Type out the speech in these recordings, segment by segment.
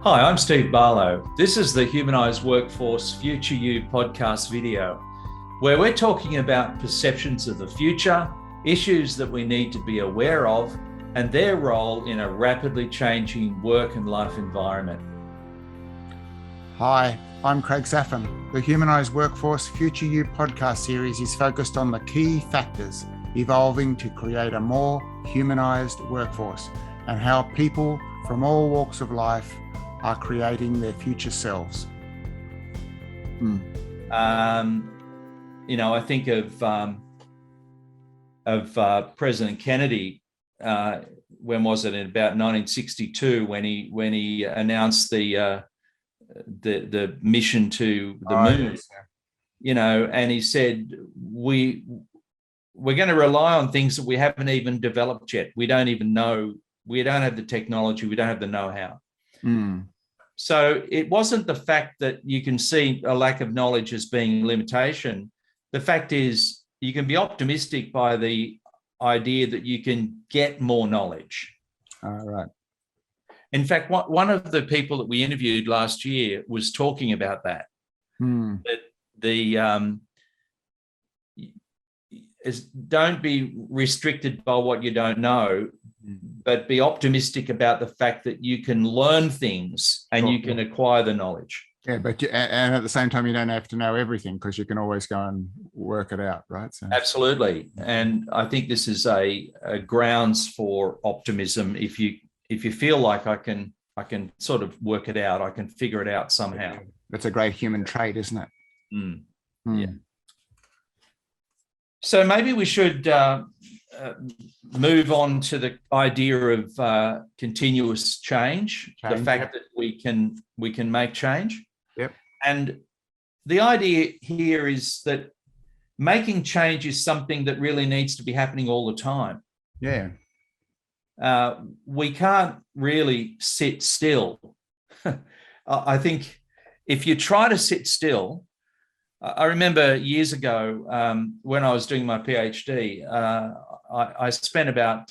Hi, I'm Steve Barlow. This is the Humanised Workforce Future You podcast video, where we're talking about perceptions of the future, issues that we need to be aware of, and their role in a rapidly changing work and life environment. Hi, I'm Craig Saffin. The Humanised Workforce Future You podcast series is focused on the key factors evolving to create a more humanised workforce and how people from all walks of life are creating their future selves. I think of President Kennedy. When was it? In about 1962, when he announced the mission to the moon. Yes. And he said we're going to rely on things that we haven't even developed yet. We don't even know. We don't have the technology. We don't have the know-how. So it wasn't the fact that you can see a lack of knowledge as being a limitation. The fact is you can be optimistic by the idea that you can get more knowledge. Right. In fact, one of the people that we interviewed last year was talking about that. That don't be restricted by what you don't know, but be optimistic about the fact that you can learn things and you can acquire the knowledge. Yeah, and at the same time, you don't have to know everything because you can always go and work it out, right? So. Absolutely, and I think this is a grounds for optimism. If you feel like I can sort of work it out, I can figure it out somehow. That's a great human trait, isn't it? Yeah. So maybe we should move on to the idea of continuous change. The fact that we can make change. Yep. And the idea here is that making change is something that really needs to be happening all the time. Yeah. We can't really sit still. I think if you try to sit still, I remember years ago when I was doing my PhD, I spent about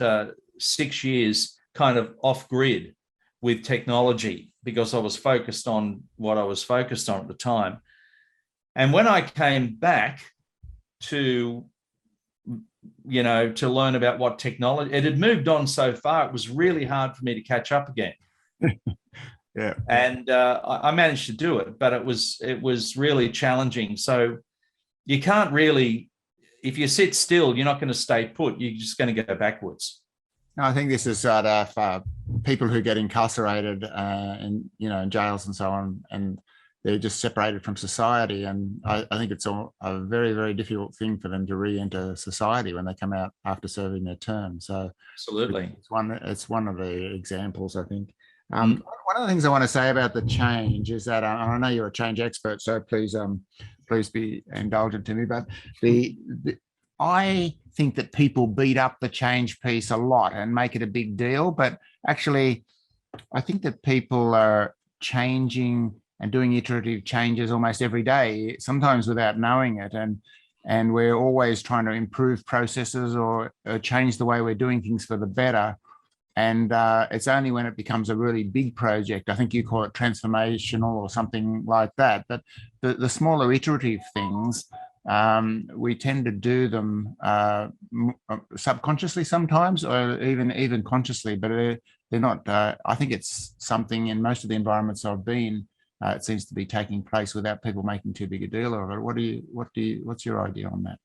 6 years kind of off grid with technology because I was focused on what I was focused on at the time. And when I came back to learn about what technology, it had moved on so far, it was really hard for me to catch up again. Yeah, and I managed to do it, but it was really challenging. So you can't really, if you sit still, you're not going to stay put. You're just going to go backwards. No, I think this is sort of people who get incarcerated in jails and so on, and they're just separated from society. And I think it's a very, very difficult thing for them to re-enter society when they come out after serving their term. So absolutely, it's one of the examples, I think. One of the things I want to say about the change is that I know you're a change expert, so please be indulgent to me. But I think that people beat up the change piece a lot and make it a big deal. But actually, I think that people are changing and doing iterative changes almost every day, sometimes without knowing it. And we're always trying to improve processes or change the way we're doing things for the better. And it's only when it becomes a really big project, I think you call it transformational or something like that, but the smaller iterative things, we tend to do them subconsciously sometimes, or even consciously, but they're not. I think it's something in most of the environments I've been, it seems to be taking place without people making too big a deal of it. What's your idea on that?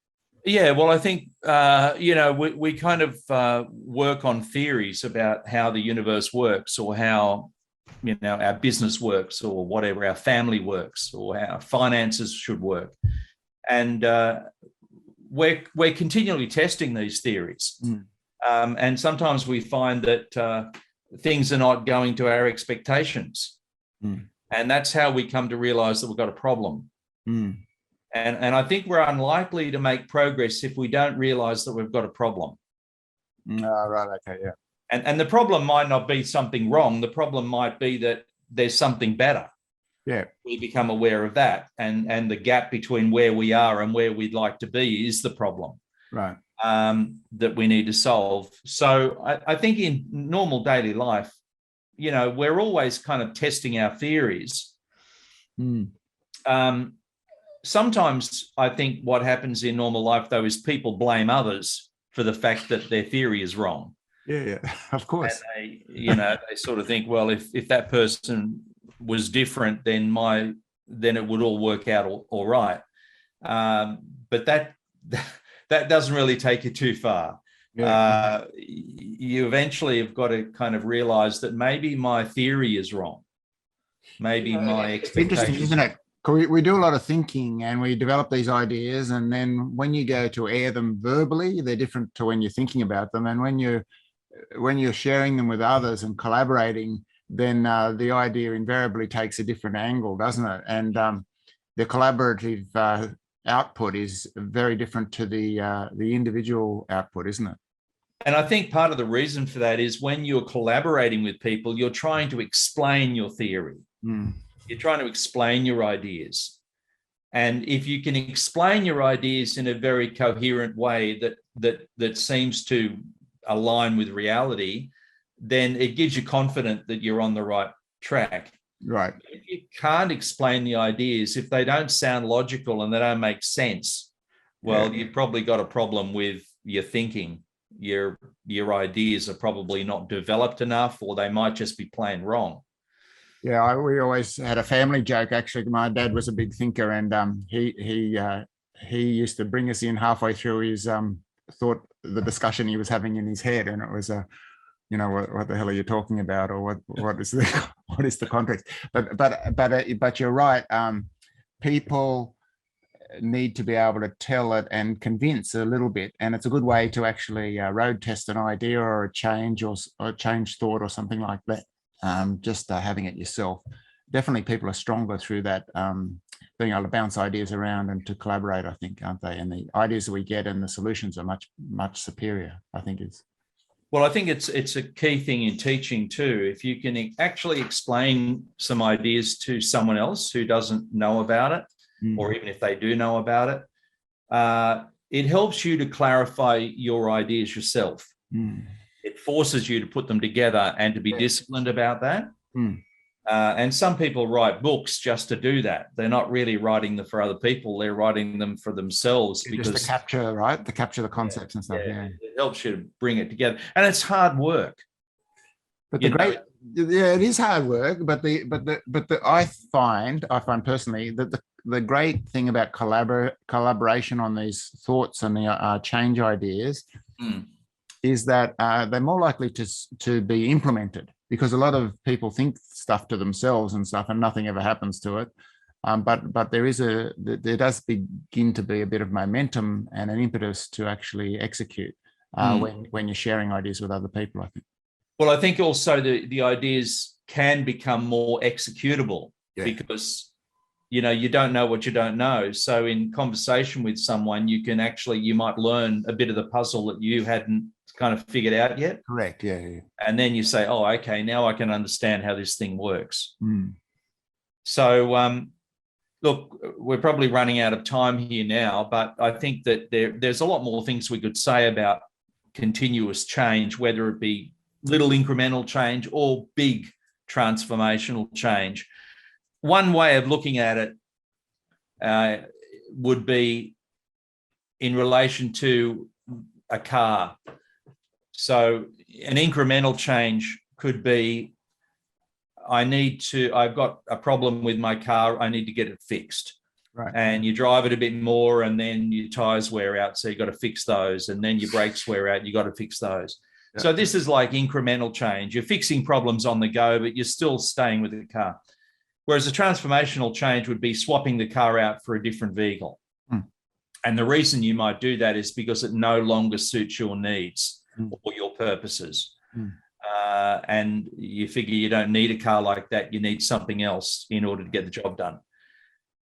Yeah, well, I think, we kind of work on theories about how the universe works, or how, our business works, or whatever, our family works, or how finances should work. And we're continually testing these theories. And sometimes we find that things are not going to our expectations. And that's how we come to realize that we've got a problem. And I think we're unlikely to make progress if we don't realize that we've got a problem. Right. Okay. Yeah. And the problem might not be something wrong. The problem might be that there's something better. Yeah. We become aware of that. And the gap between where we are and where we'd like to be is the problem. Right. That we need to solve. So I think in normal daily life, we're always kind of testing our theories. Mm. Sometimes I think what happens in normal life, though, is people blame others for the fact that their theory is wrong. Yeah, of course. And they sort of think, well, if that person was different, then it would all work out all right. But that doesn't really take you too far. Yeah. You eventually have got to kind of realize that maybe my theory is wrong. Maybe my It's interesting, expectations. isn't it? We do a lot of thinking and we develop these ideas, and then when you go to air them verbally, they're different to when you're thinking about them. And when you're sharing them with others and collaborating, then the idea invariably takes a different angle, doesn't it? And the collaborative output is very different to the individual output, isn't it? And I think part of the reason for that is when you're collaborating with people, you're trying to explain your theory. Mm. You're trying to explain your ideas. And if you can explain your ideas in a very coherent way that seems to align with reality, then it gives you confidence that you're on the right track. Right. If you can't explain the ideas, if they don't sound logical and they don't make sense, well, you've probably got a problem with your thinking. Your ideas are probably not developed enough, or they might just be plain wrong. Yeah, we always had a family joke. Actually, my dad was a big thinker, and he used to bring us in halfway through his the discussion he was having in his head, and it was what the hell are you talking about, or what is the context? But you're right. People need to be able to tell it and convince a little bit, and it's a good way to actually road test an idea or a change or change thought or something like that. Just having it yourself. Definitely people are stronger through that, being able to bounce ideas around and to collaborate, I think, aren't they? And the ideas that we get and the solutions are much, much superior, I think is. Well, I think it's a key thing in teaching too. If you can actually explain some ideas to someone else who doesn't know about it, or even if they do know about it, it helps you to clarify your ideas yourself. It forces you to put them together and to be disciplined about that. And some people write books just to do that. They're not really writing them for other people. They're writing them for themselves because just to capture, right? To capture the concepts and stuff. Yeah. It helps you to bring it together, and it's hard work. But it is hard work. But I find personally that the great thing about collaboration on these thoughts and the change ideas is that they're more likely to be implemented, because a lot of people think stuff to themselves and stuff and nothing ever happens to it. But there does begin to be a bit of momentum and an impetus to actually execute when you're sharing ideas with other people, I think. Well, I think also the ideas can become more executable because, you don't know what you don't know. So in conversation with someone, you might learn a bit of the puzzle that you hadn't kind of figured out yet. Correct. Yeah. And then you say, oh, okay, now I can understand how this thing works. So, look, we're probably running out of time here now, but I think that there's a lot more things we could say about continuous change, whether it be little incremental change or big transformational change. One way of looking at it would be in relation to a car. So an incremental change could be, I've got a problem with my car, I need to get it fixed. Right. And you drive it a bit more and then your tires wear out, so you've got to fix those. And then your brakes wear out, you've got to fix those. Yeah. So this is like incremental change. You're fixing problems on the go, but you're still staying with the car. Whereas a transformational change would be swapping the car out for a different vehicle. And the reason you might do that is because it no longer suits your needs or your purposes. And you figure you don't need a car like that. You need something else in order to get the job done.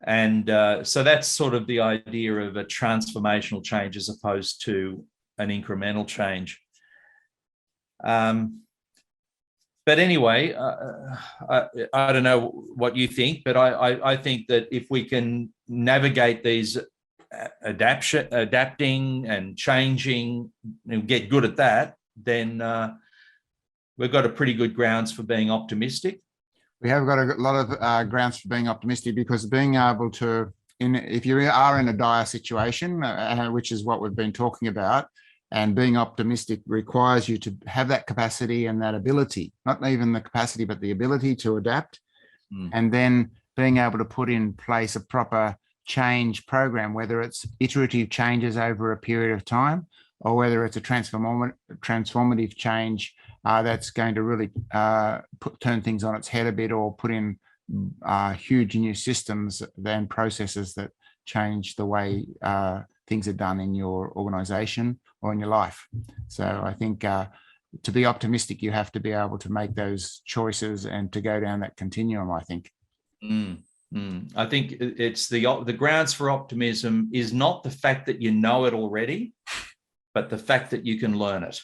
And so that's sort of the idea of a transformational change as opposed to an incremental change. But anyway, I don't know what you think, but I think that if we can navigate these adapting and changing and get good at that, then we've got a pretty good grounds for being optimistic. We have got a lot of grounds for being optimistic, because being able to, if you are in a dire situation, which is what we've been talking about, and being optimistic requires you to have that capacity and that ability, not even the capacity, but the ability to adapt. And then being able to put in place a proper change program, whether it's iterative changes over a period of time, or whether it's a transformative change that's going to really turn things on its head a bit, or put in huge new systems and processes that change the way things are done in your organization or in your life. So I think to be optimistic, you have to be able to make those choices and to go down that continuum, I think. I think it's the grounds for optimism is not the fact that you know it already, but the fact that you can learn it.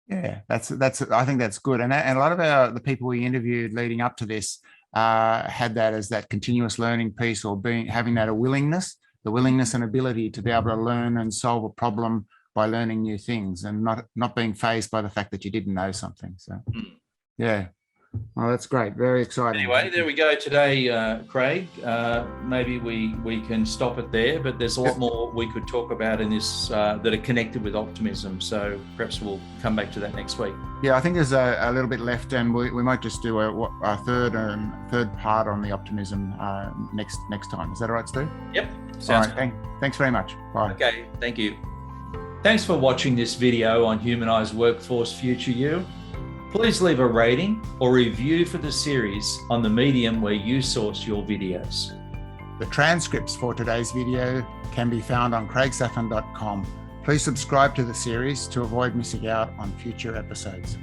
Yeah, that's. I think that's good. And a lot of the people we interviewed leading up to this had that as that continuous learning piece, or having that the willingness and ability to be able to learn and solve a problem by learning new things, and not being fazed by the fact that you didn't know something. So, yeah. Oh, that's great. Very exciting. Anyway, there we go today, Craig. Maybe we can stop it there, but there's a lot more we could talk about in this that are connected with optimism. So perhaps we'll come back to that next week. Yeah, I think there's a little bit left, and we might just do a third part on the optimism next time. Is that all right, Stu? Yep. Sounds all right. Thanks very much. Bye. Okay. Thank you. Thanks for watching this video on Humanised Workforce Future You. Please leave a rating or review for the series on the medium where you source your videos. The transcripts for today's video can be found on craigsafan.com. Please subscribe to the series to avoid missing out on future episodes.